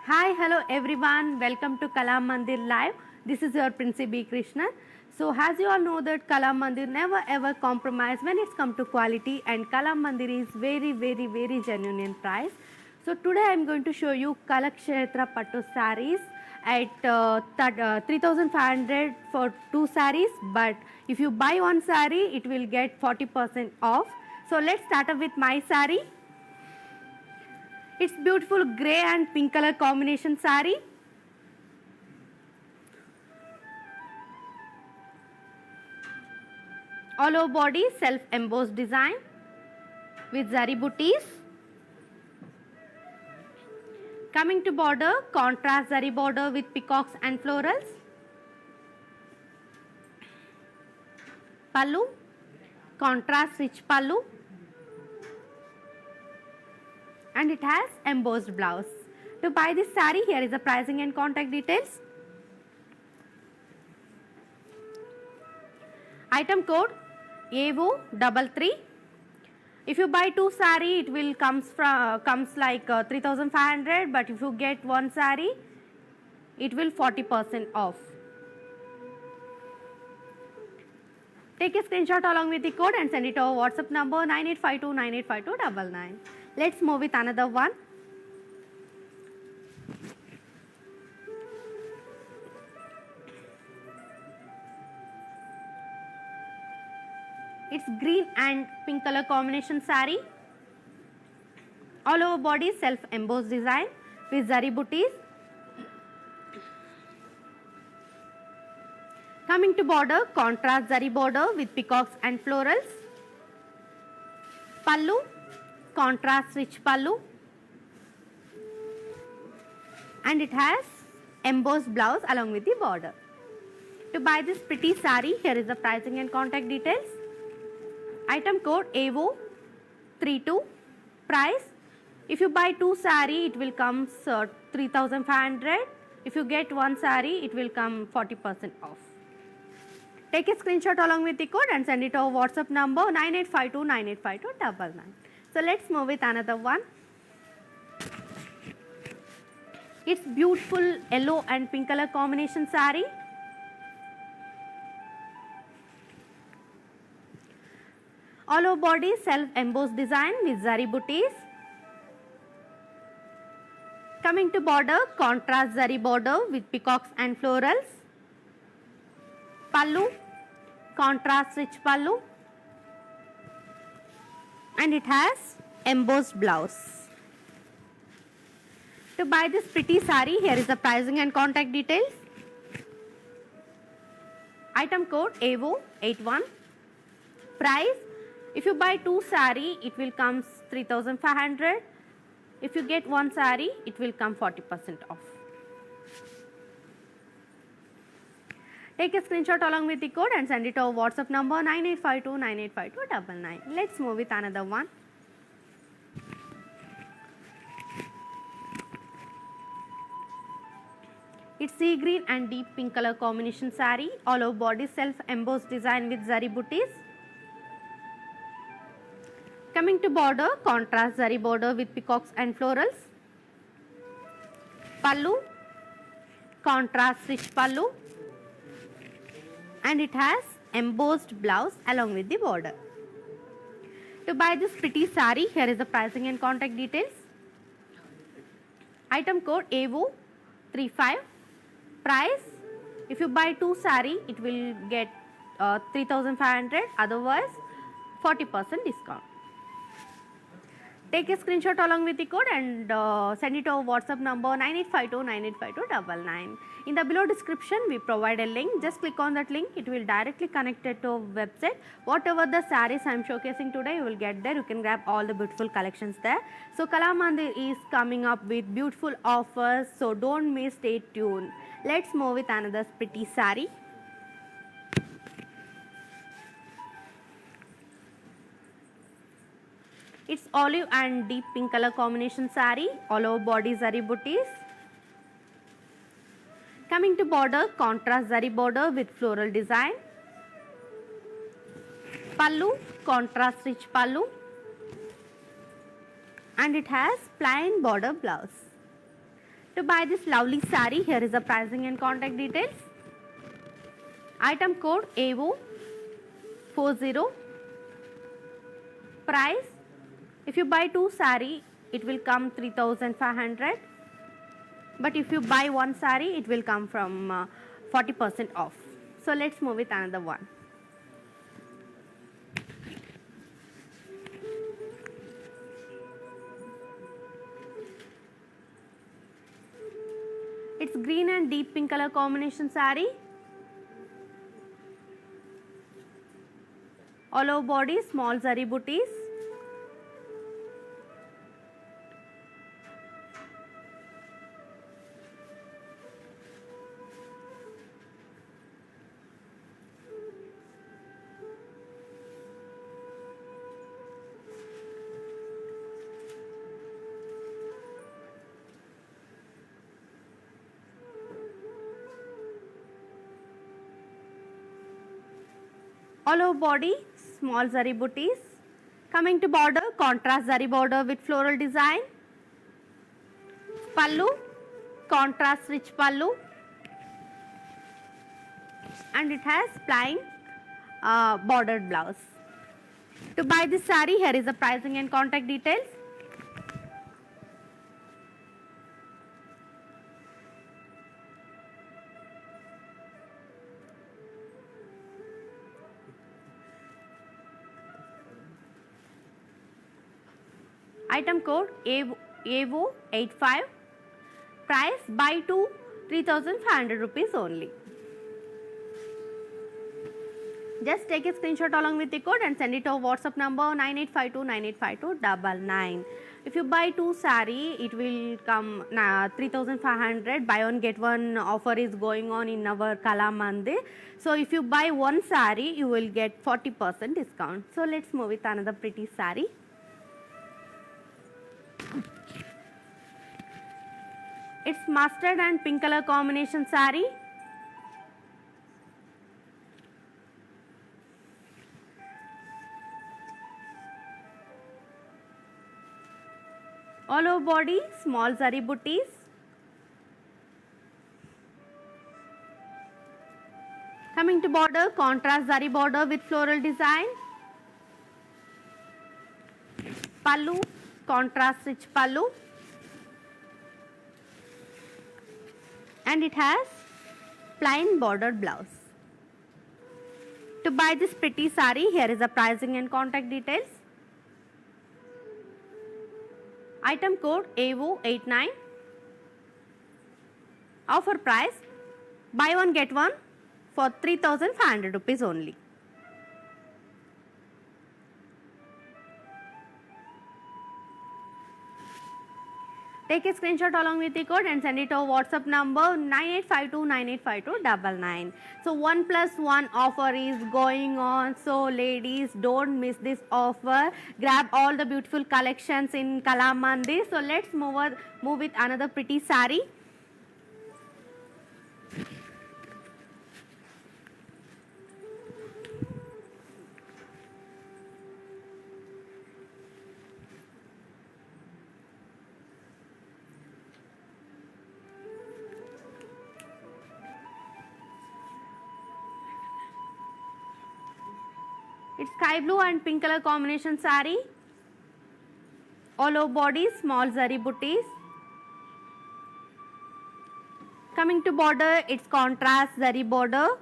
Hi, hello everyone. Welcome to Kala Mandir Live. This is your Prince B. Krishnan. So, as you all know that Kala Mandir never ever compromise when it's come to quality, and Kala Mandir is very genuine in price. So, today I am going to show you Kalakshetra Pattu sarees at 3500 for two sarees, but if you buy one saree it will get 40% off. So, let's start up with my saree. It's beautiful grey and pink color combination saree. All over body self embossed design with zari booties. Coming to border, contrast zari border with peacocks and florals. Pallu, contrast rich pallu, and it has embossed blouse. To buy this saree, here is the pricing and contact details. Item code AVO33. If you buy two saree, it will comes like 3500, but if you get one saree, it will 40% off. Take a screenshot along with the code and send it to our WhatsApp number 9852985299. Let's move with another one. It's green and pink color combination saree. All over body self embossed design with zari booties. Coming to border, contrast zari border with peacocks and florals. Pallu, contrast rich pallu, and it has embossed blouse along with the border. To buy this pretty saree, here is the pricing and contact details. Item code AVO32. Price, if you buy two saree, it will come 3500. If you get one saree, it will come 40% off. Take a screenshot along with the code and send it to our WhatsApp number 9852985299. So, let's move with another one. It's beautiful yellow and pink color combination saree. All over body self embossed design with zari booties. Coming to border, contrast zari border with peacocks and florals. Pallu, contrast rich pallu, and it has embossed blouse. To buy this pretty saree, here is the pricing and contact details. Item code AVO81. Price, if you buy two saree, it will come 3500. If you get one saree, it will come 40% off. Take a screenshot along with the code and send it to our WhatsApp number 9852985299. Let's move with another one. It's sea green and deep pink color combination saree. All over body self embossed design with zari booties. Coming to border, contrast zari border with peacocks and florals. Pallu, contrast rich pallu, and it has embossed blouse along with the border. To buy this pretty saree, here is the pricing and contact details. Item code AVO35. Price, if you buy two saree, it will get 3500, otherwise 40% discount. Take a screenshot along with the code and send it to our WhatsApp number 9852985299. In the below description, we provide a link. Just click on that link. It will directly connect it to our website. Whatever the sarees I am showcasing today, you will get there. You can grab all the beautiful collections there. So, Kala Mandir is coming up with beautiful offers. So, don't miss, stay tuned. Let's move with another pretty saree. It's olive and deep pink color combination saree. All over body zari booties. Coming to border, contrast zari border with floral design. Pallu, contrast rich pallu, and it has plain border blouse. To buy this lovely saree, here is the pricing and contact details. Item code AO40. Price, if you buy 2 saree, it will come 3,500. But if you buy 1 saree, it will come from 40% off. So let's move with another one. It's green and deep pink color combination saree. All over body, small zari booties. All over body, small zari booties. Coming to border, contrast zari border with floral design. Pallu, contrast rich pallu. And it has plain bordered blouse. To buy this saree, here is the pricing and contact details. Item code AVO85. Price, buy 2, 3,500 rupees only. Just take a screenshot along with the code and send it to WhatsApp number 9852985299. If you buy 2 saree, it will come 3,500. Buy one get one offer is going on in our Kala Mandir. So if you buy 1 saree, you will get 40% discount. So let's move with another pretty saree. It's mustard and pink color combination saree. All over body, small zari booties. Coming to border, contrast zari border with floral design. Pallu, contrast rich pallu. And it has plain bordered blouse. To buy this pretty saree, here is the pricing and contact details. Item code AVO89. Offer price, buy one get one for 3,500 rupees only. Take a screenshot along with the code and send it to our WhatsApp number 9852985299. So 1+1 offer is going on. So ladies, don't miss this offer. Grab all the beautiful collections in Kala Mandir. So let's move with another pretty saree. It's sky blue and pink color combination saree. All over body, small zari booties. Coming to border, it's contrast zari border.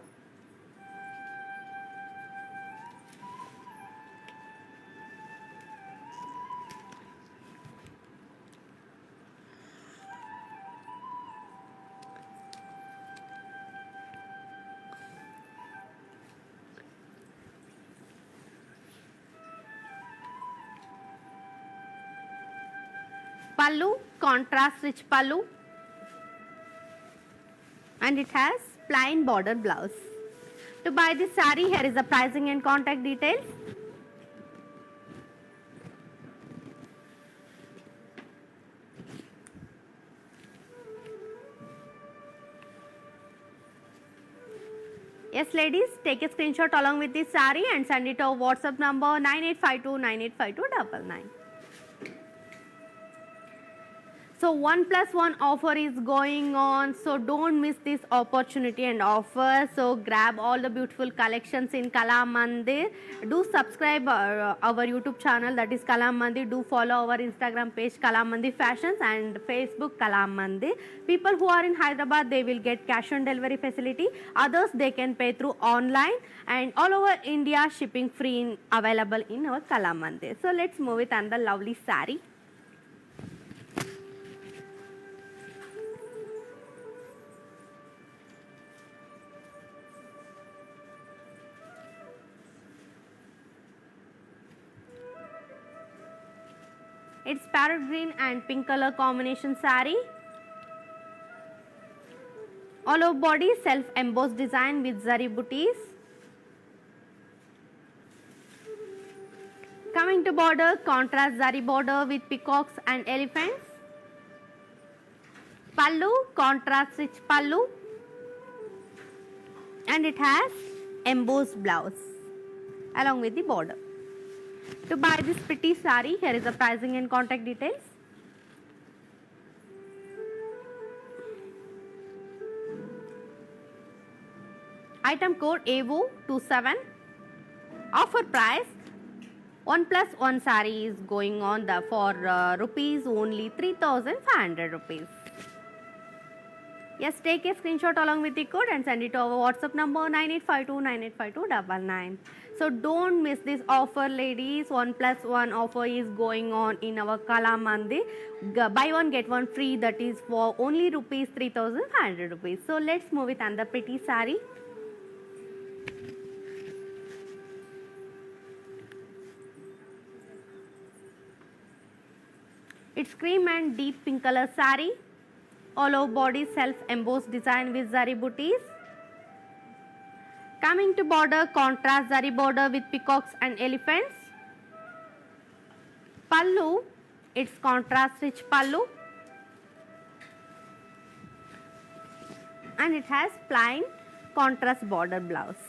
Pallu, contrast rich pallu, and it has plain border blouse. To buy this saree, here is the pricing and contact details. Yes ladies, take a screenshot along with this saree and send it to our WhatsApp number 9852985299. So 1+1 offer is going on, so don't miss this opportunity and offer. So grab all the beautiful collections in Kala Mandir. Do subscribe our YouTube channel, that is Kala Mandir. Do follow our Instagram page Kala Mandir Fashions and Facebook Kala Mandir. People who are in Hyderabad, they will get cash on delivery facility. Others, they can pay through online, and all over India shipping free available in our Kala Mandir. So let's move with another lovely saree. It's parrot green and pink color combination saree. All over body self embossed design with zari booties. Coming to border, contrast zari border with peacocks and elephants. Pallu, contrast rich pallu. And it has embossed blouse along with the border. To buy this pretty saree, here is the pricing and contact details. Item code AVO27. Offer price 1+1 saree is going on for rupees only 3,500 rupees. Yes, take a screenshot along with the code and send it to our WhatsApp number 9852985299. So don't miss this offer, ladies. 1+1 offer is going on in our Kala Mandir. Buy one get one free, that is for only rupees 3,500 rupees. So let's move with another pretty saree. It's cream and deep pink color saree. All over body self embossed design with zari booties. Coming to border, contrast zari border with peacocks and elephants. Pallu, it's contrast rich pallu. And it has plain contrast border blouse.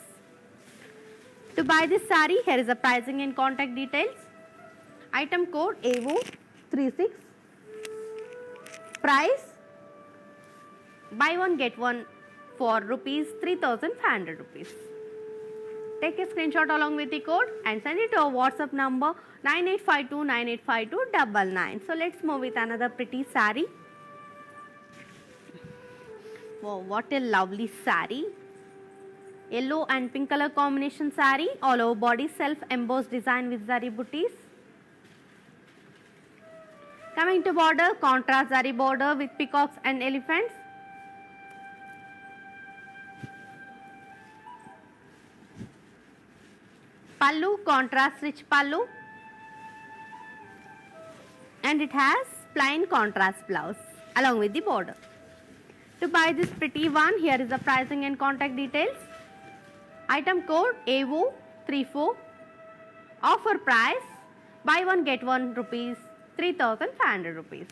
To buy this saree, here is the pricing and contact details. Item code AVO36. Price, buy one get one for rupees 3,500 rupees. Take a screenshot along with the code and send it to our WhatsApp number 9852985299. So let's move with another pretty saree. Wow, what a lovely saree. Yellow and pink color combination saree. All over body self embossed design with zari booties. Coming to border, contrast zari border with peacocks and elephants. Pallu, contrast rich pallu. And it has plain contrast blouse along with the border. To buy this pretty one, here is the pricing and contact details. Item code AVO34. Offer price, buy one get one rupees 3,500 rupees.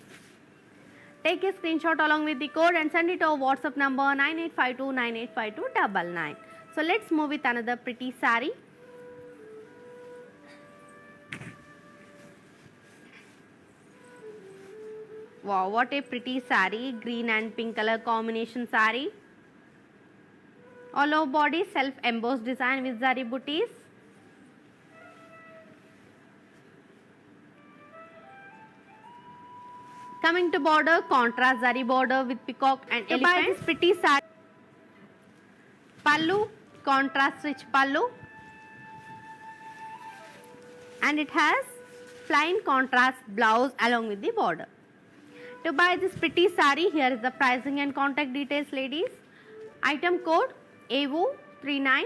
Take a screenshot along with the code and send it to our WhatsApp number 9852985299. So let's move with another pretty saree. Wow, what a pretty saree. Green and pink color combination saree. All over body self embossed design with zari booties. Coming to border, contrast zari border with peacock and elephant. To buy this pretty saree. Pallu, contrast rich pallu. And it has plain contrast blouse along with the border. To buy this pretty saree, here is the pricing and contact details, ladies. Item code AVO39.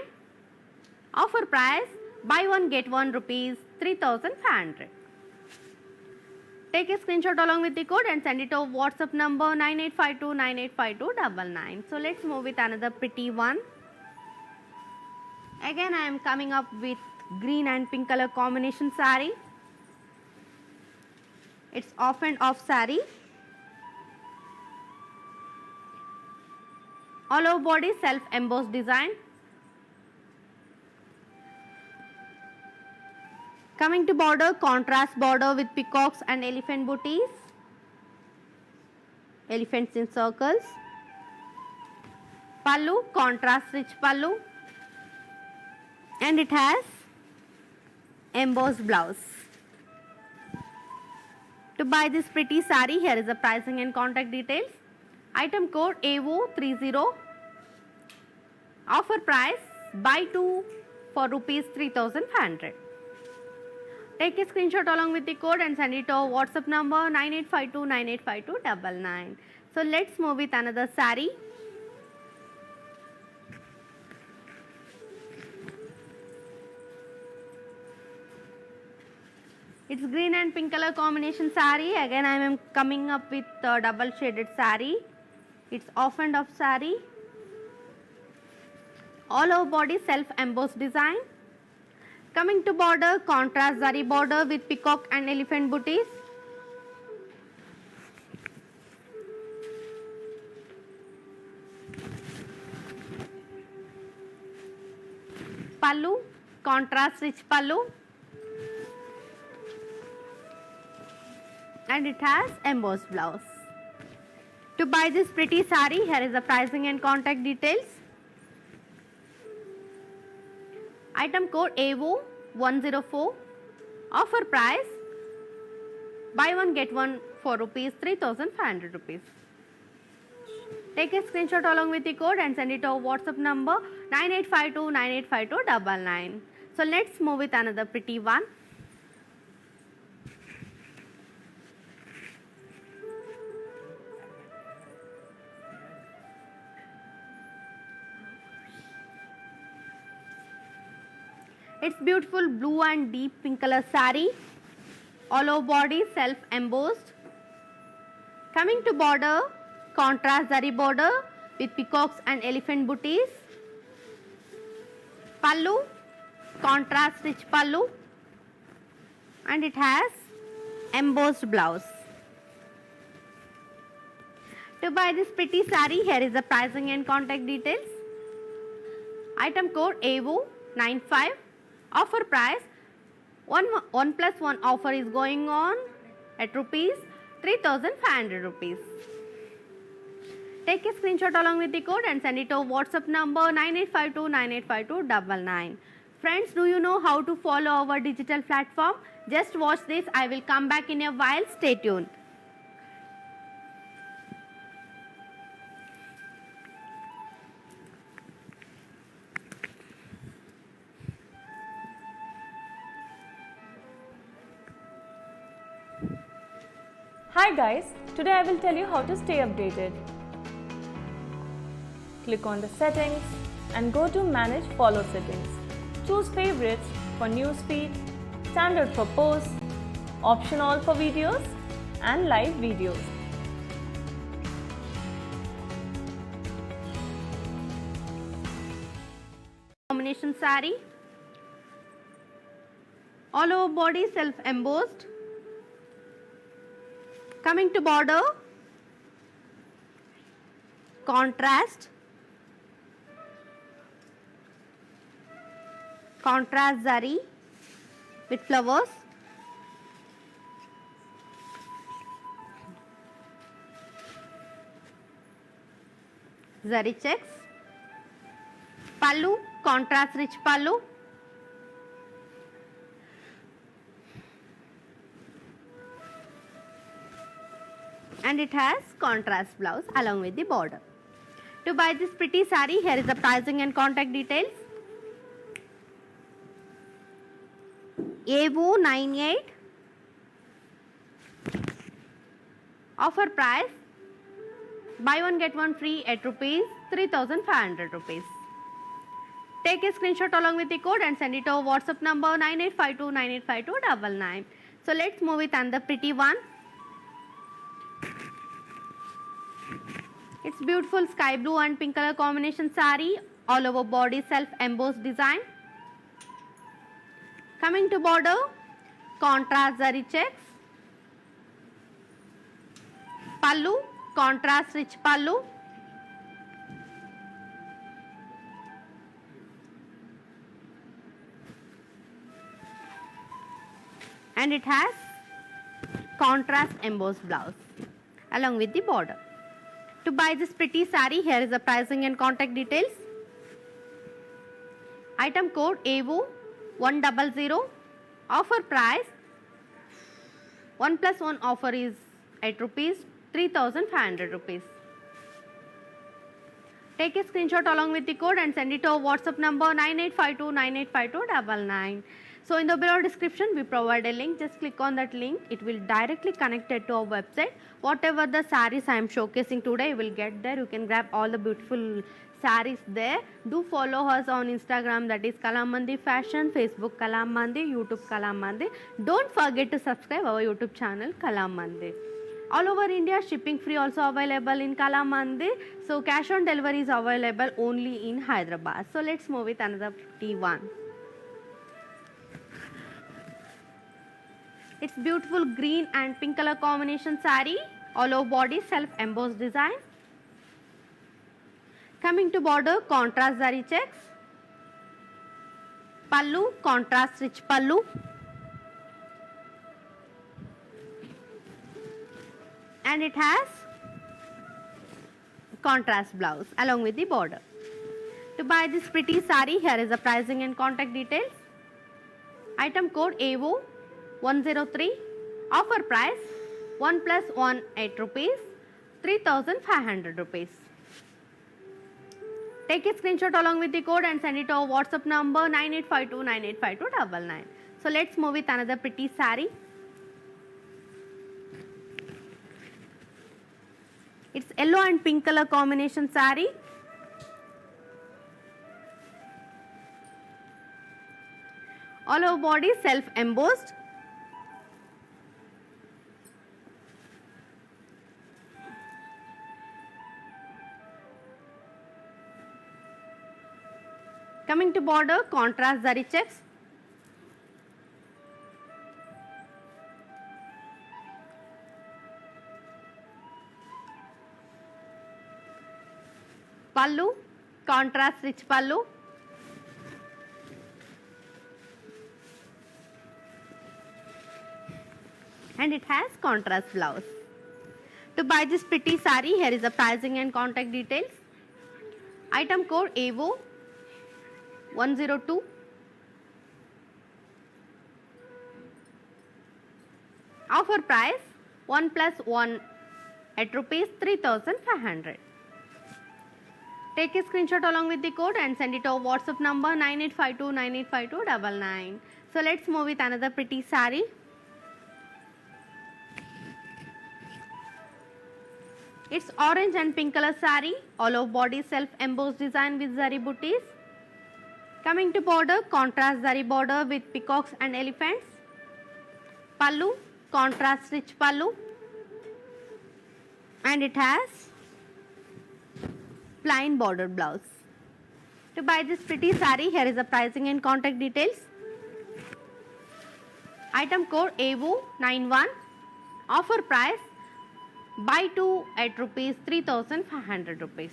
Offer price, buy one get one rupees 3,500. Take a screenshot along with the code and send it to WhatsApp number 9852985299. So let's move with another pretty one. Again, I am coming up with green and pink color combination saree. It's off and off saree. All over body self embossed design. Coming to border, contrast border with peacocks and elephant booties. elephants in circles. Pallu, contrast rich pallu, and it has embossed blouse. To buy this pretty sari, here is the pricing and contact details. Item code AO30. Offer price buy 2 for rupees 3,500. Take a screenshot along with the code and send it to our WhatsApp number 9852985299. So let's move with another sari. It's green and pink color combination sari. Again I am coming up with double shaded sari. It's off and off sari. All over body self embossed design. Coming to border, contrast zari border with peacock and elephant booties. Pallu, contrast rich pallu. And it has embossed blouse. To buy this pretty sari, here is the pricing and contact details. Item code AO104. Offer price buy one get one for rupees 3,500 rupees. Take a screenshot along with the code and send it to our WhatsApp number 9852985299. So let's move with another pretty one. It's beautiful blue and deep pink color sari. All over body self embossed. Coming to border, contrast zari border with peacocks and elephant booties. Pallu, contrast rich pallu, and it has embossed blouse. To buy this pretty sari, here is the pricing and contact details. Item code AO95. Offer price 1+1 offer is going on at rupees 3,500 rupees. Take a screenshot along with the code and send it to WhatsApp number 9852985299. Friends, do you know how to follow our digital platform? Just watch this. I will come back in a while. Stay tuned. Hi guys, today I will tell you how to stay updated. Click on the settings and go to manage follow settings. Choose favorites for newsfeed, standard for posts, option all for videos and live videos. Combination sari. All over body self embossed. Coming to border, contrast zari with flowers. Zari checks. Pallu, contrast rich pallu. And it has contrast blouse along with the border. To buy this pretty sari, here is the pricing and contact details. AO98. Offer price buy one get one free at rupees 3,500 rupees. Take a screenshot along with the code and send it to our WhatsApp number 9852985299. So let's move with another pretty one. It's beautiful sky blue and pink color combination sari. All over body self embossed design. Coming to border, contrast zari checks. Pallu, contrast rich pallu. And it has contrast embossed blouse along with the border. To buy this pretty saree, here is the pricing and contact details. Item code AVO 100. Offer price 1 plus 1 offer is at rupees 3,500 rupees. Take a screenshot along with the code and send it to our WhatsApp number 9852985299. So in the below description we provide a link. Just click on that link. It will directly connect it to our website. Whatever the sarees I am showcasing today, you will get there. You can grab all the beautiful sarees there. Do follow us on Instagram, that is Kalamandi Fashion, Facebook Kalamandi, YouTube Kalamandi. Don't forget to subscribe our YouTube channel Kalamandi. All over India, shipping free also available in Kalamandi. So cash on delivery is available only in Hyderabad. So let's move with another pretty one. It's beautiful green and pink color combination saree. All over body self embossed design. Coming to border, contrast zari checks. Pallu, contrast rich pallu. And it has contrast blouse along with the border. To buy this pretty saree, here is the pricing and contact details. Item code AVO 103. Offer price 1 plus 1 8 rupees, 3,500 rupees. Take a screenshot along with the code and send it to our WhatsApp number 9852985299. So let's move with another pretty saree. It's yellow and pink color combination saree. All over body self embossed. Coming to border, contrast zari checks. Pallu, contrast rich pallu. And it has contrast blouse. To buy this pretty saree, here is the pricing and contact details. Item code AVO 102. Offer price 1 plus 1 at rupees 3,500. Take a screenshot along with the code and send it to our WhatsApp number 9852985299. So let's move with another pretty saree. It's orange and pink color saree. All over body self embossed design with zari booties. Coming to border, contrast zari border with peacocks and elephants. Pallu, contrast rich pallu. And it has plain bordered blouse. To buy this pretty saree, here is the pricing and contact details. Item code AVO 91. Offer price buy 2 at rupees 3,500 rupees.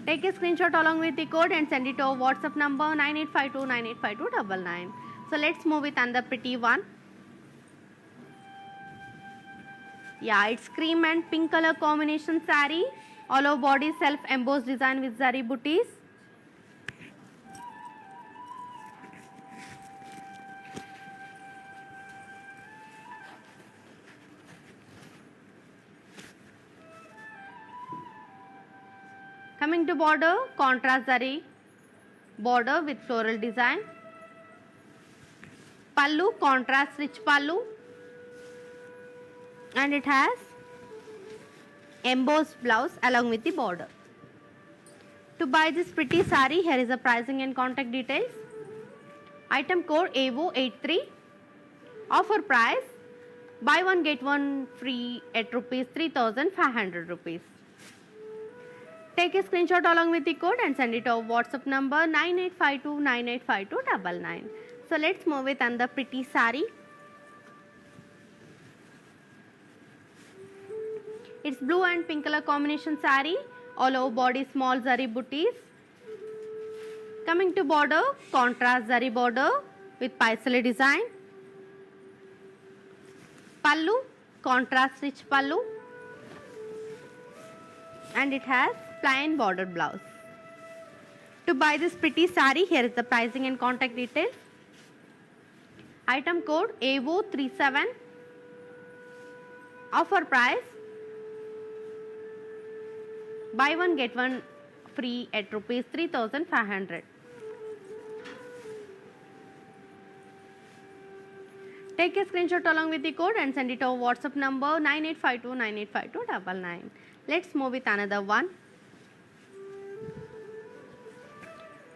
Take a screenshot along with the code and send it to our WhatsApp number 9852985299. So let's move with another pretty one. Yeah, it's cream and pink color combination saree. All over body self embossed design with zari booties. Coming to border, contrast zari border with floral design. Pallu, contrast rich pallu. And it has embossed blouse along with the border. To buy this pretty saree, here is the pricing and contact details. Item code AVO 83. Offer price buy one get one free at rupees 3,500 rupees. Take a screenshot along with the code and send it to our WhatsApp number 9852985299. So let's move with another pretty saree. It's blue and pink color combination saree. All over body small zari booties. Coming to border, contrast zari border with paisale design. Pallu, contrast rich pallu. and it has plain bordered blouse. To buy this pretty sari, here is the pricing and contact details. Item code AO37. Offer price, buy one get one free at rupees 3,500. Take a screenshot along with the code and send it over WhatsApp number 9852985299. Let's move with another one.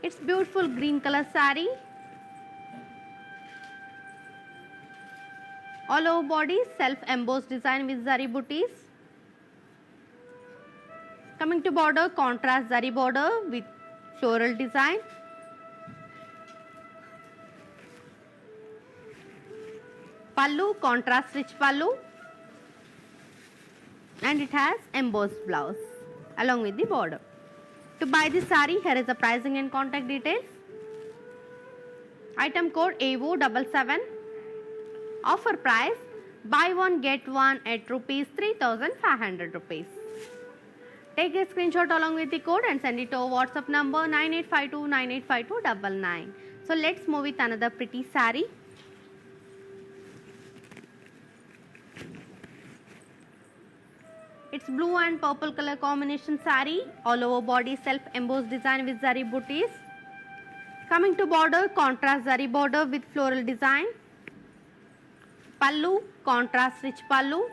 It's beautiful green color sari. All over body self embossed design with zari booties. Coming to border, contrast zari border with floral design. Pallu, contrast rich pallu, and it has embossed blouse along with the border. To buy this sari, here is the pricing and contact details. Item code AO77. Offer price, buy one get one at rupees 3,500 rupees. Take a screenshot along with the code and send it over WhatsApp number 9852985299. So let's move with another pretty sari. It's blue and purple color combination sari. All over body self embossed design with zari booties. Coming to border, contrast zari border with floral design. Pallu, contrast rich pallu,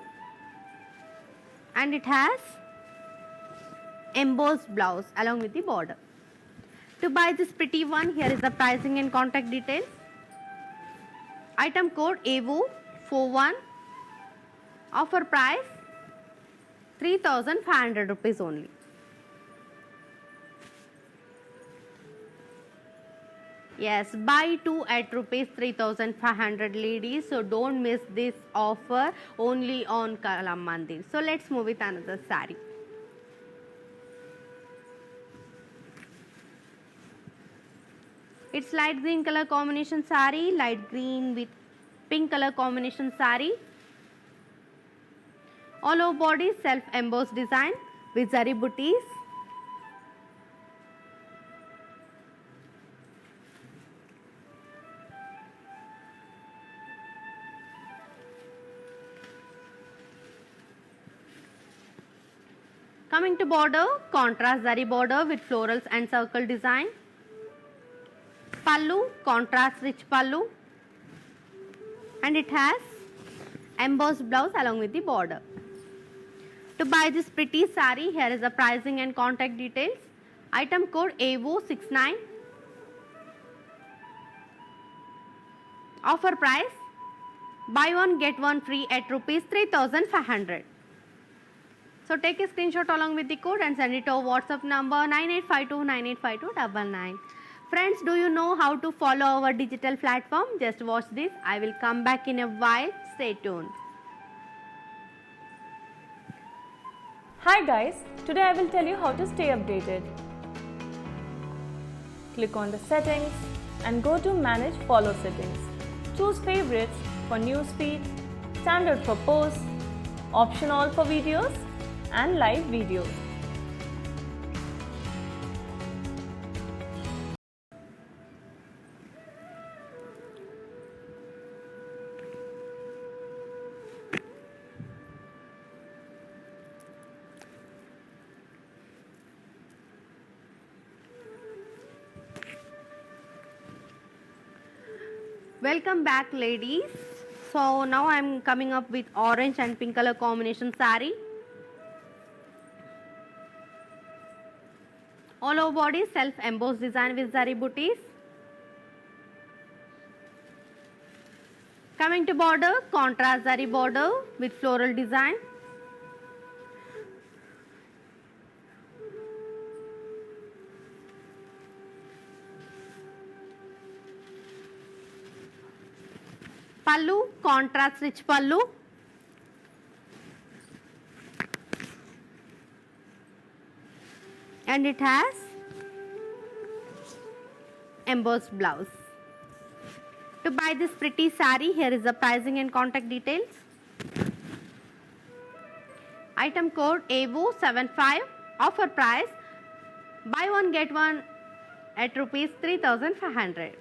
and it has embossed blouse along with the border. To buy this pretty one, here is the pricing and contact details. Item code AVO41. Offer price 3,500 rupees only. Yes, buy two at rupees 3,500 ladies. So don't miss this offer only on Kala Mandir. So let's move with another sari. It's light green color combination sari, light green with pink color combination sari. All over body self embossed design with zari booties. Coming to border, contrast zari border with florals and circle design. Pallu, contrast rich pallu, and it has embossed blouse along with the border. To buy this pretty sari, here is the pricing and contact details. Item code AVO69. Offer price, buy one get one free at rupees 3,500. So take a screenshot along with the code and send it over WhatsApp number 9852985299. Friends, do you know how to follow our digital platform? Just watch this. I will come back in a while. Stay tuned. Hi guys, today I will tell you how to stay updated. Click on the settings and go to manage follow settings. Choose favorites for newsfeed, standard for posts, option all for videos and live videos. Welcome back ladies. So now I am coming up with orange and pink color combination sari. All over body self embossed design with zari booties. Coming to border, contrast zari border with floral design. Pallu, contrast rich pallu. And it has embossed blouse. To buy this pretty sari, here is the pricing and contact details. Item code AVO75. Offer price, buy one get one at rupees 3500.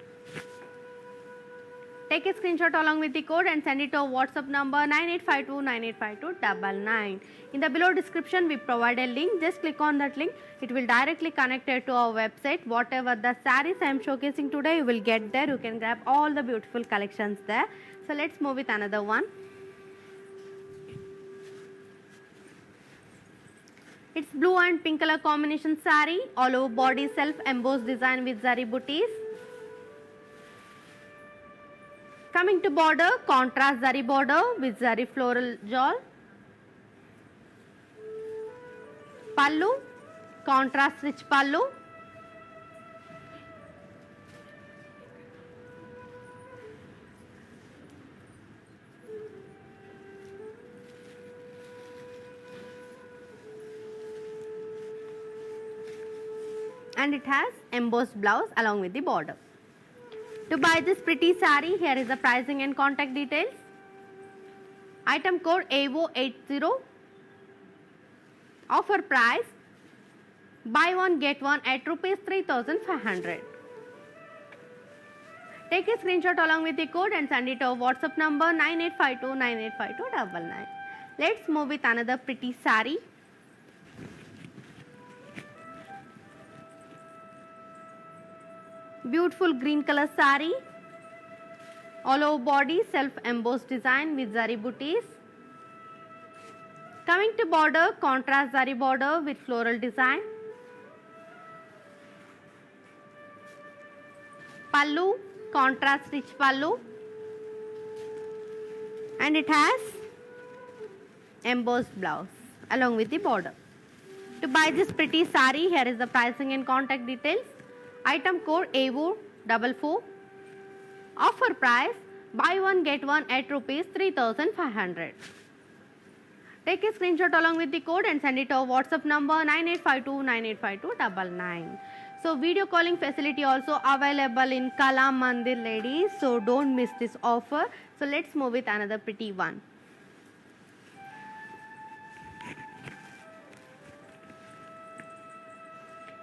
Take a screenshot along with the code and send it to our WhatsApp number 9852985299. In the below description we provide a link. Just click on that link. It will directly connect you to our website. Whatever the sarees I am showcasing today, you will get there. You can grab all the beautiful collections there. So let's move with another one. It's blue and pink color combination saree, all over body self embossed design with zari booties. Coming to border, contrast zari border with zari floral jewel. Pallu, contrast rich pallu. And it has embossed blouse along with the border. To buy this pretty saree, here is the pricing and contact details. Item code AVO80. Offer price, buy one get one at rupees 3500. Take a screenshot along with the code and send it to our WhatsApp number 9852985299. Let's move with another pretty saree. Beautiful green color saree, all over body self embossed design with zari booties. Coming to border, contrast zari border with floral design. Pallu, contrast rich pallu, and it has embossed blouse along with the border. To buy this pretty saree, here is the pricing and contact details. Item code AVO44. Offer price, buy one get one at rupees 3500. Take a screenshot along with the code and send it to our WhatsApp number 9852985299. So video calling facility also available in Kala Mandir ladies. So don't miss this offer. So let's move with another pretty one.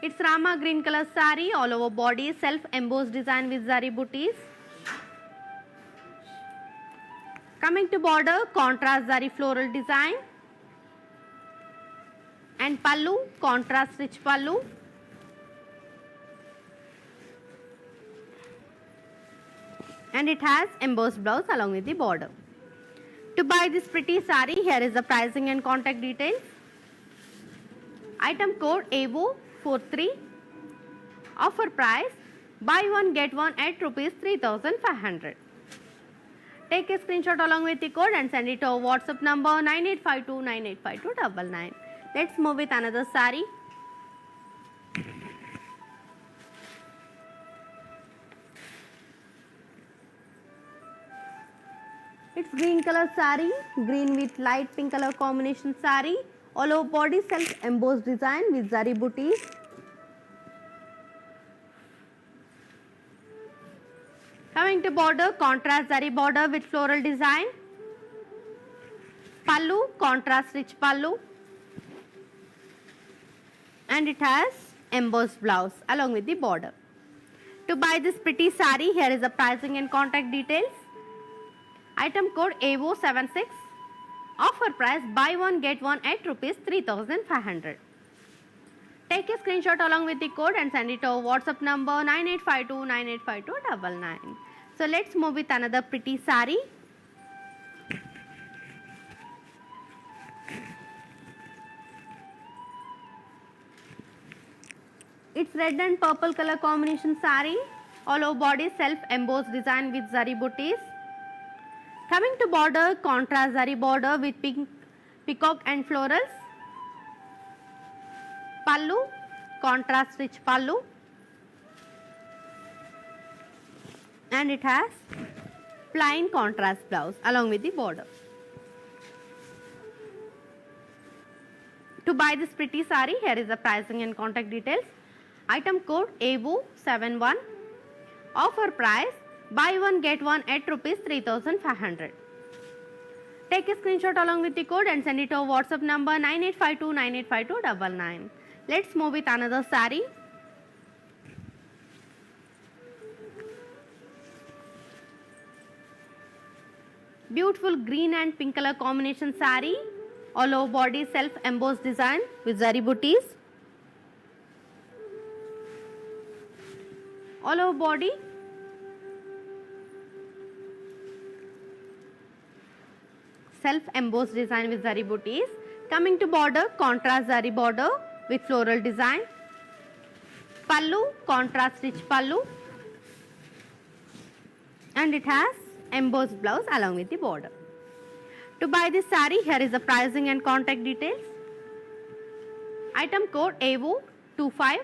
It's Rama green color saree, all over body self embossed design with zari booties. Coming to border, contrast zari floral design. And pallu, contrast rich pallu. And it has embossed blouse along with the border. To buy this pretty saree, here is the pricing and contact details. Item code AVO43. Offer price, buy one get one at rupees 3500. Take a screenshot along with the code and send it to our WhatsApp number 9852985299. Let's move with another saree. It's green color saree, green with light pink color combination saree, all over body self embossed design with zari booties. Coming to border, contrast zari border with floral design. Pallu, contrast rich pallu. And it has embossed blouse along with the border. To buy this pretty saree, here is the pricing and contact details. Item code AVO76. Offer price, buy one get one at rupees 3500. Take a screenshot along with the code and send it to our WhatsApp number 9852985299. So let's move with another pretty saree. It's red and purple color combination saree, all over body self embossed design with zari booties. Coming to border, contrast zari border with pink peacock and florals. Pallu, contrast rich pallu. And it has plain contrast blouse along with the border. To buy this pretty saree, here is the pricing and contact details. Item code AVO71. Offer price, buy one get one at rupees 3500. Take a screenshot along with the code and send it to our WhatsApp number 9852985299. Let's move with another saree. Beautiful green and pink color combination saree. All over body self embossed design with zari booties. All over body self embossed design with zari booties. Coming to border, contrast zari border with floral design. Pallu, contrast rich pallu, and it has embossed blouse along with the border. To buy this saree, here is the pricing and contact details. Item code AVO25.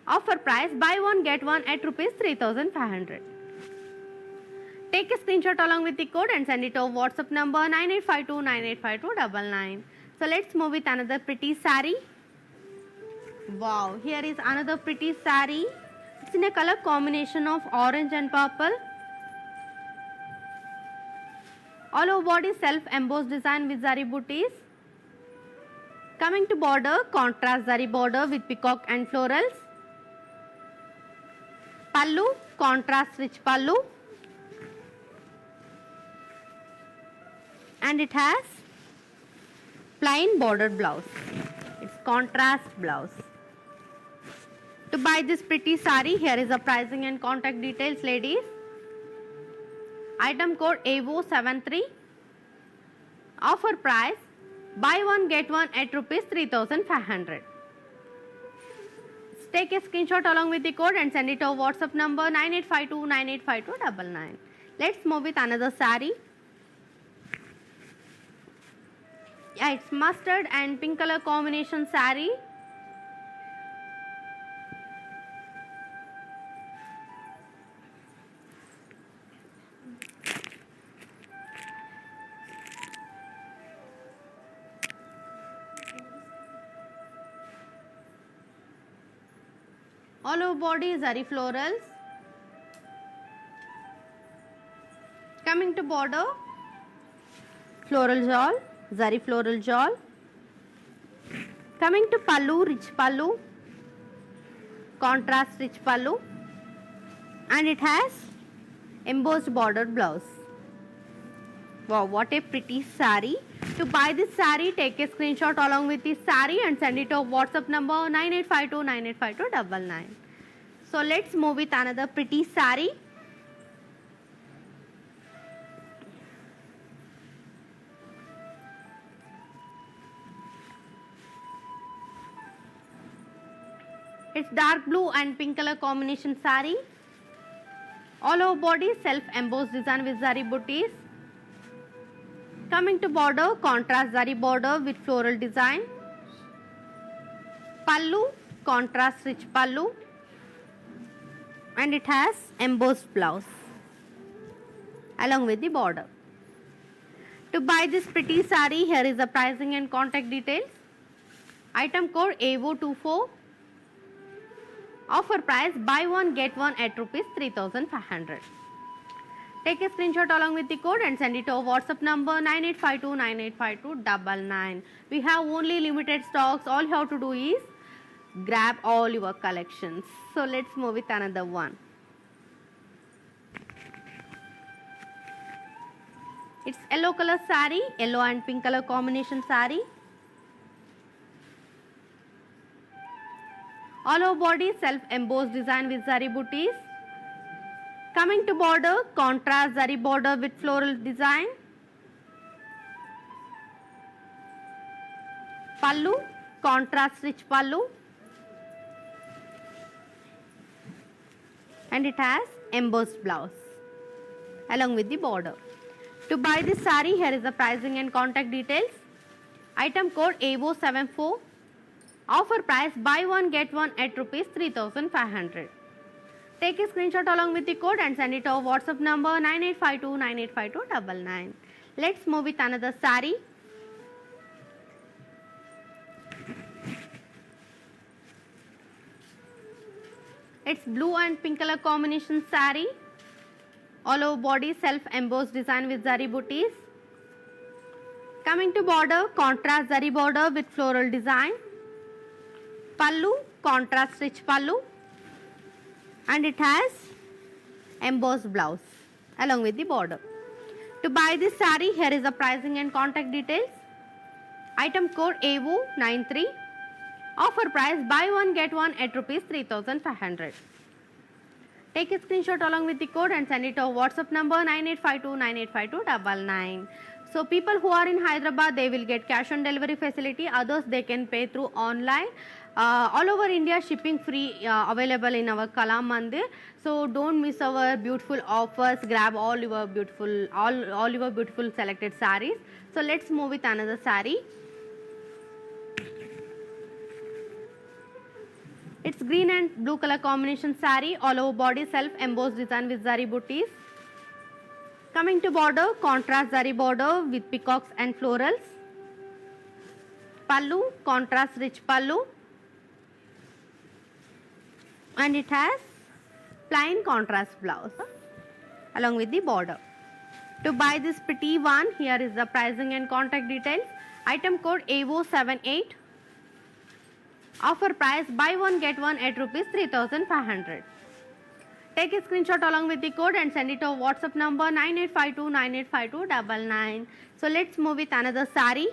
Offer price buy one get one at rupees 3,500. Take a screenshot along with the code and send it over WhatsApp number 9852985299. So let's move with another pretty saree. Wow, here is another pretty saree. It's in a color combination of orange and purple. All over body self embossed design with zari booties. Coming to border, contrast zari border with peacock and florals. Pallu, contrast rich pallu, and it has plain bordered blouse. It's contrast blouse. To buy this pretty saree, here is the pricing and contact details, ladies. Item code AVO73. Offer price buy one get one at rupees 3,500. Take a screenshot along with the code and send it over WhatsApp number 9852985299. Let's move with another saree. Yeah, it's mustard and pink color combination saree. All over body zari florals. Coming to border, floral shawl, zari floral shawl. Coming to pallu, rich pallu, contrast rich pallu, and it has embossed bordered blouse. Wow, what a pretty saree. To buy this saree, take a screenshot along with this saree and send it to WhatsApp number 9852985299. So let's move with another pretty saree. It's dark blue and pink color combination saree. All over body self embossed design with zari booties. Coming to border, contrast zari border with floral design. Pallu, contrast rich pallu, and it has embossed blouse along with the border. To buy this pretty saree, here is the pricing and contact details. Item code AVO24. Offer price buy one get one at rupees 3,500. Take a screenshot along with the code and send it to our WhatsApp number 9852985299. We have only limited stocks. All you have to do is grab all your collections. So let's move with another one. It's yellow color saree, yellow and pink color combination saree. All over body self embossed design with zari booties. Coming to border, contrast zari border with floral design. Pallu, contrast rich pallu, and it has embossed blouse along with the border. To buy this saree, here is the pricing and contact details. Item code AVO74. Offer price buy one get one at rupees 3,500. Take a screenshot along with the code and send it to our WhatsApp number 9852985299. Let's move with another saree. It's blue and pink color combination saree. All over body self embossed design with zari booties. Coming to border, contrast zari border with floral design. Pallu, contrast rich pallu, and it has embossed blouse along with the border. To buy this saree, here is the pricing and contact details. Item code AVO93. Offer price buy one get one at rupees 3500. Take a screenshot along with the code and send it to our WhatsApp number 9852985299. So people who are in Hyderabad, they will get cash on delivery facility. Others, they can pay through online. All over India, shipping free available in our Kala Mandir. So don't miss our beautiful offers. Grab all your beautiful selected sarees. So let's move with another saree. It's green and blue color combination saree, all over body self embossed design with zari booties. Coming to border, contrast zari border with peacocks and florals. Pallu, contrast rich pallu, and it has plain contrast blouse along with the border. To buy this pretty one, here is the pricing and contact details. Item code AVO78. Offer price buy one get one at rupees 3500. Take a screenshot along with the code and send it to our WhatsApp number 9852985299. So let's move with another saree.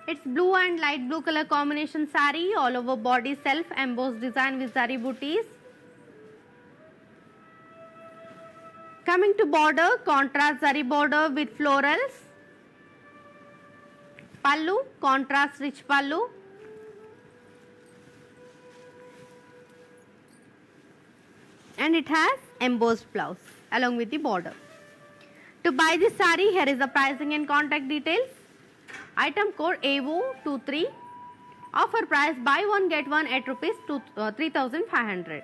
It's blue and light blue color combination saree, all over body self embossed design with zari booties. Coming to border, contrast zari border with florals. Pallu, contrast rich pallu. And it has embossed blouse along with the border. To buy this saree, here is the pricing and contact details. Item code AVO23. Offer price buy one get one at rupees 3500.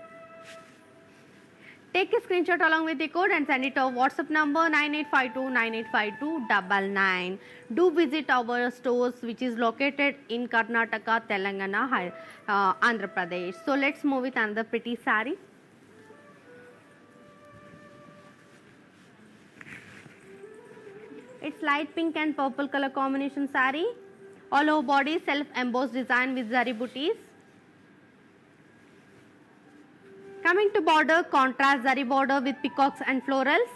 Take a screenshot along with the code and send it to our WhatsApp number 9852985299. Do visit our stores which is located in Karnataka, Telangana, Andhra Pradesh. So let's move with another pretty saree. It's light pink and purple color combination saree. All over body self embossed design with zari booties. Coming to border, contrast zari border with peacocks and florals.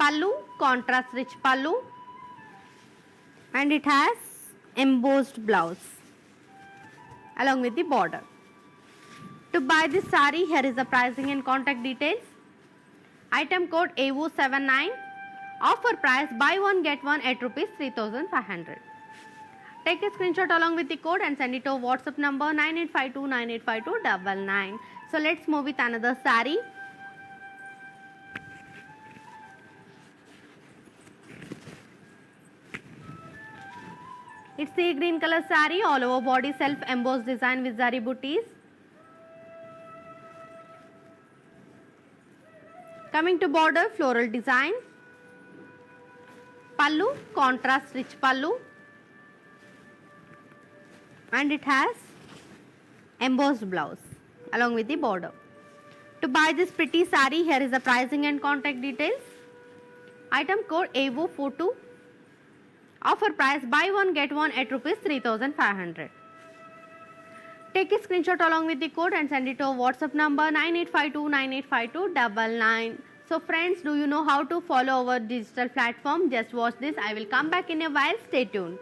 Pallu, contrast rich pallu, and it has embossed blouse along with the border. To buy this saree, here is the pricing and contact details. Item code AVO79. Offer price buy one get one at rupees 3500. Take a screenshot along with the code and send it to our WhatsApp number 9852985299. So let's move with another saree. It's sea green color saree, all over body self embossed design with zari booties. Coming to border, floral design. Pallu, contrast rich pallu, and it has embossed blouse along with the border. To buy this pretty saree, here is the pricing and contact details. Item code AVO42. Offer price buy one get one at rupees 3500. Take a screenshot along with the code and send it to our WhatsApp number 9852985299. So friends, do you know how to follow our digital platform? Just watch this. I will come back in a while. Stay tuned.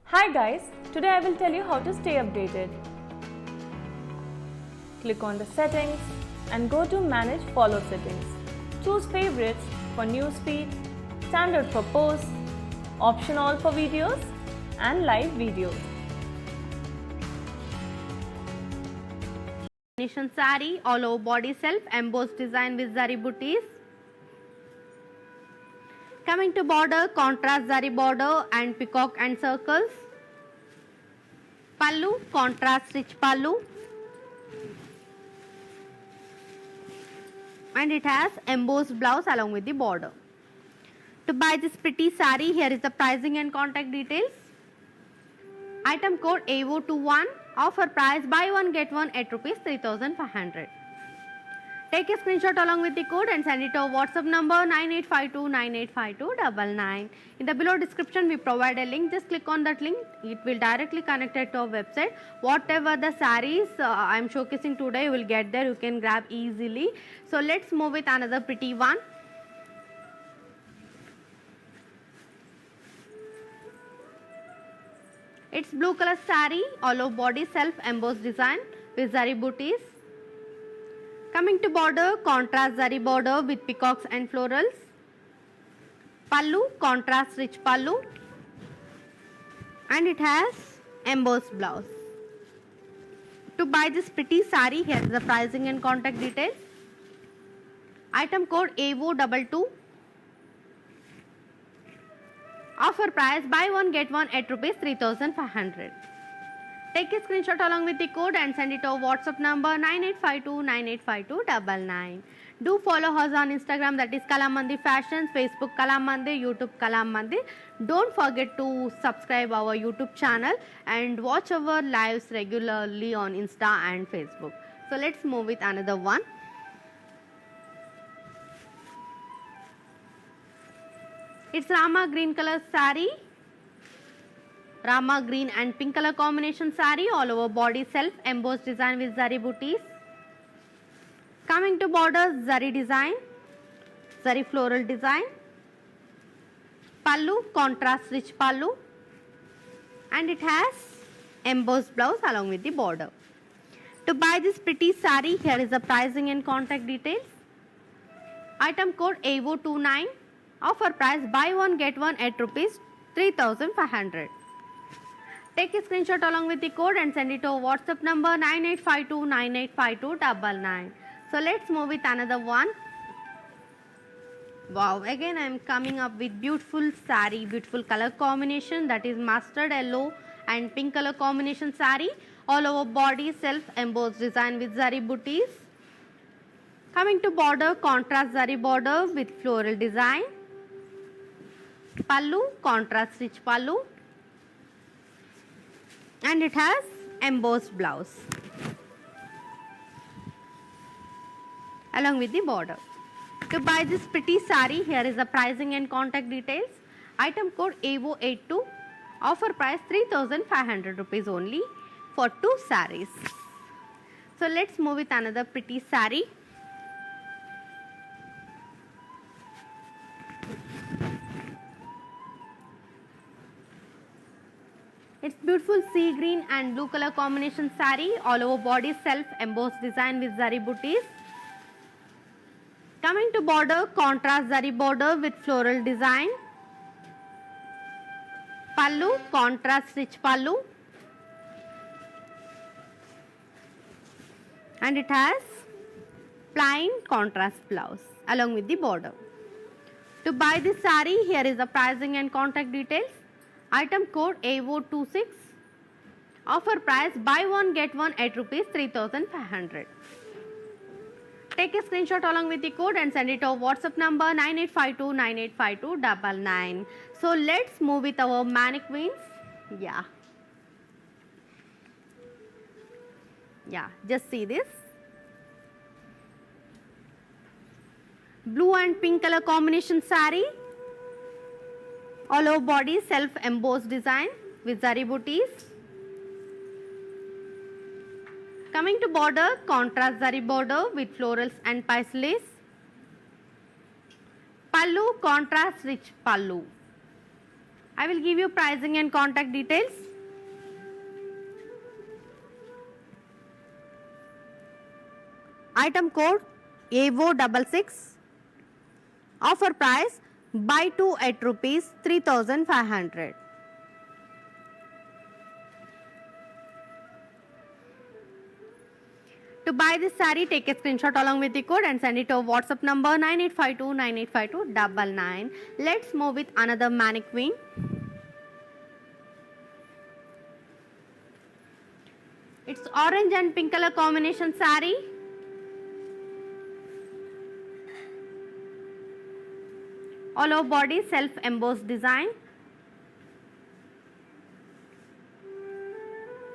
Hi guys, today I will tell you how to stay updated. Click on the settings and go to manage follow settings. Choose favorites for newsfeed, standard for posts, option all for videos and live videos. Combination saree, all over body self embossed design with zari booties. Coming to border, contrast zari border and peacock and circles. Pallu, contrast rich pallu, and it has embossed blouse along with the border. To buy this pretty saree, here is the pricing and contact details. Item code AVO21. Offer price buy one get one at rupees 3500. Take a screenshot along with the code and send it to our WhatsApp number 9852985299. In the below description, we provide a link. Just click on that link. It will directly connect it to our website. Whatever the sarees I am showcasing today, you will get there. You can grab easily. So let's move with another pretty one. It's blue color saree, all over body self embossed design with zari booties. Coming to border, contrast zari border with peacocks and florals. Pallu, contrast rich pallu. And it has embossed blouse. To buy this pretty saree, here is the pricing and contact details. Item code AVO22. Offer price buy one get one at rupees 3500. Take a screenshot along with the code and send it to our WhatsApp number 9852985299. Do follow us on Instagram, that is Kalamandi Fashions, Facebook Kalamandi, YouTube Kalamandi. Don't forget to subscribe our YouTube channel and watch our lives regularly on Insta and Facebook. So let's move with another one. It's Rama green color saree. Rama green and pink color combination saree, all over body self embossed design with zari booties. Coming to border, zari design, zari floral design. Pallu, contrast rich pallu, and it has embossed blouse along with the border. To buy this pretty saree, here is the pricing and contact details. Item code AVO29. Offer price buy one get one at rupees 3500. Take a screenshot along with the code and send it to our WhatsApp number 9852985299. So let's move with another one. Wow, again I am coming up with beautiful saree, beautiful color combination, that is mustard yellow and pink color combination saree, all over body self embossed design with zari booties. Coming to border, contrast zari border with floral design. Pallu, contrast rich pallu, and it has embossed blouse along with the border. To buy this pretty saree, here is the pricing and contact details. Item code AVO82. Offer price 3500 rupees only for 2 sarees. So let's move with another pretty saree. It's beautiful sea green and blue color combination saree, all over body self embossed design with zari booties. Coming to border, contrast zari border with floral design. Pallu, contrast rich pallu, and it has plain contrast blouse along with the border. To buy this saree, here is the pricing and contact details. Item code AVO26. Offer price buy one get one at rupees 3500. Take a screenshot along with the code and send it to our WhatsApp number 9852985299. So let's move with our mannequins. Yeah, just see this. Blue and pink color combination saree, all over body self embossed design with zari booties. Coming to border, contrast zari border with florals and paisleys. Pallu, contrast rich pallu. I will give you pricing and contact details. Item code AVO66. Offer price buy 2 at rupees 3500. To buy this saree, take a screenshot along with the code and send it to our WhatsApp number 9852985299. Let's move with another mannequin. It's orange and pink color combination saree. All over body self embossed design.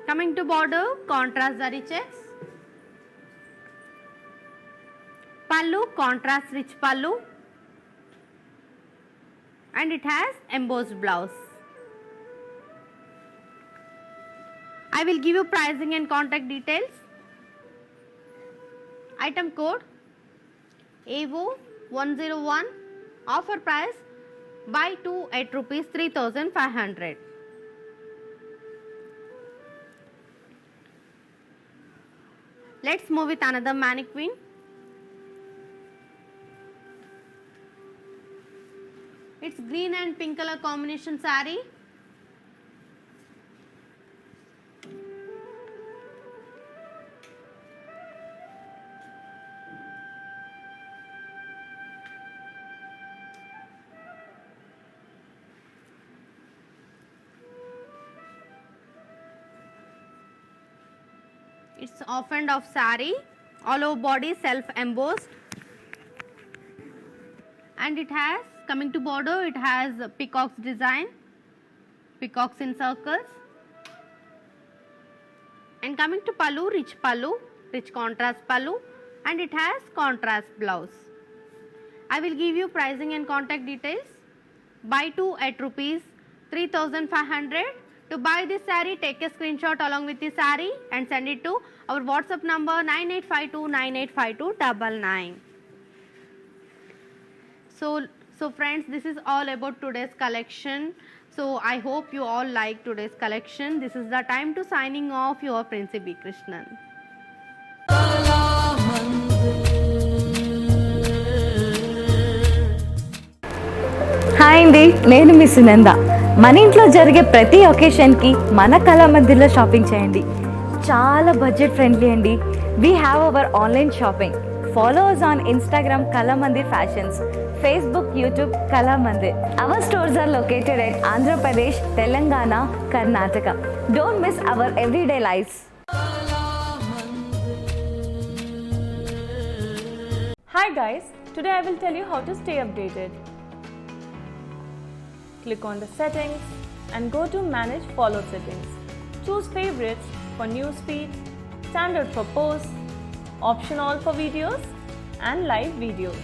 Coming to border, contrast zari checks. pallu, contrast rich pallu, and it has embossed blouse. I will give you pricing and contact details. Item code AVO101, offer price buy 2 at rupees 3500. Let's move with another mannequin. It's green and pink color combination saree. It's off and off saree, all over body self embossed, and it has, coming to border, it has peacocks design, peacocks in circles, and coming to pallu, rich contrast pallu, and it has contrast blouse. I will give you pricing and contact details. Buy 2 at rupees 3500. To buy this saree, take a screenshot along with the saree and send it to our WhatsApp number 9852985299. So friends, this is all about today's collection. So I hope you all like today's collection. This is the time to signing off. Your Princy B. Krishnan. Hi అండి, నేను మీ సునంద. మన ఇంట్లో జరిగే ప్రతి ఒకేషన్కి మన కళామందిర్లో shopping చేయండి. చాలా budget friendly అండి. We have our online shopping. Follow us on Instagram Kalamandir Fashions, Facebook, YouTube Kalamandir. Our stores are located at Andhra Pradesh, Telangana, Karnataka. Don't miss our everyday lives. Hi guys, today I will tell you how to stay updated. Click on the settings and go to manage follow settings. Choose favorites for newsfeed, standard for posts, option all for videos and live videos.